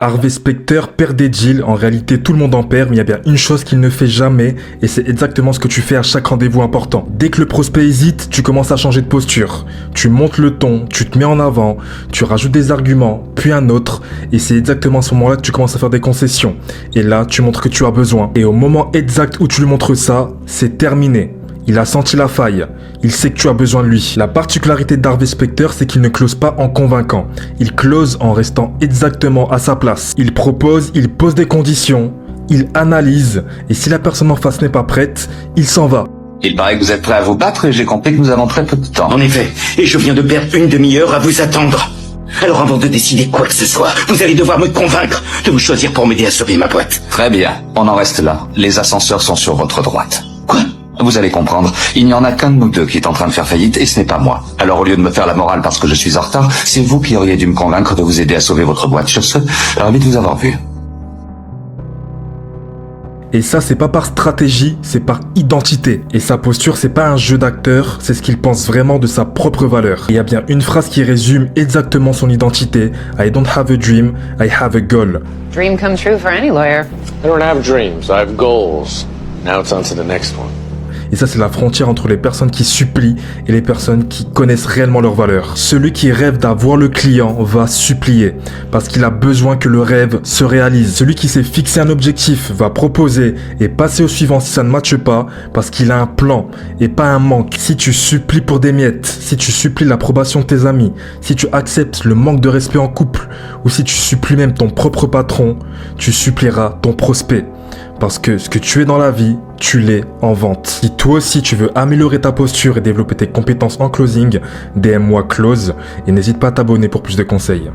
Harvey Specter perd des deals, en réalité tout le monde en perd, mais il y a bien une chose qu'il ne fait jamais, et c'est exactement ce que tu fais à chaque rendez-vous important. Dès que le prospect hésite, tu commences à changer de posture. Tu montes le ton, tu te mets en avant, tu rajoutes des arguments, puis un autre, et c'est exactement à ce moment-là que tu commences à faire des concessions. Et là, tu montres que tu as besoin. Et au moment exact où tu lui montres ça, c'est terminé. Il a senti la faille. Il sait que tu as besoin de lui. La particularité d'Harvey Specter, c'est qu'il ne close pas en convaincant. Il close en restant exactement à sa place. Il propose, il pose des conditions, il analyse, et si la personne en face n'est pas prête, il s'en va. Il paraît que vous êtes prêt à vous battre et j'ai compris que nous avons très peu de temps. En effet, et je viens de perdre une demi-heure à vous attendre. Alors avant de décider quoi que ce soit, vous allez devoir me convaincre de vous choisir pour m'aider à sauver ma boîte. Très bien, on en reste là. Les ascenseurs sont sur votre droite. Quoi ? Vous allez comprendre, il n'y en a qu'un de nous deux qui est en train de faire faillite et ce n'est pas moi. Alors au lieu de me faire la morale parce que je suis en retard, c'est vous qui auriez dû me convaincre de vous aider à sauver votre boîte. Sur ce, ravi de vous avoir vu. Et ça, c'est pas par stratégie, c'est par identité. Et sa posture, c'est pas un jeu d'acteur, c'est ce qu'il pense vraiment de sa propre valeur. Et il y a bien une phrase qui résume exactement son identité. I don't have a dream, I have a goal. Dream come true for any lawyer. I don't have dreams, I have goals. Now it's on to the next one. Et ça, c'est la frontière entre les personnes qui supplient et les personnes qui connaissent réellement leur valeur. Celui qui rêve d'avoir le client va supplier parce qu'il a besoin que le rêve se réalise. Celui qui s'est fixé un objectif va proposer et passer au suivant si ça ne matche pas parce qu'il a un plan et pas un manque. Si tu supplies pour des miettes, si tu supplies l'approbation de tes amis, si tu acceptes le manque de respect en couple ou si tu supplies même ton propre patron, tu supplieras ton prospect. Parce que ce que tu es dans la vie, tu l'es en vente. Si toi aussi tu veux améliorer ta posture et développer tes compétences en closing, DM-moi Close et n'hésite pas à t'abonner pour plus de conseils.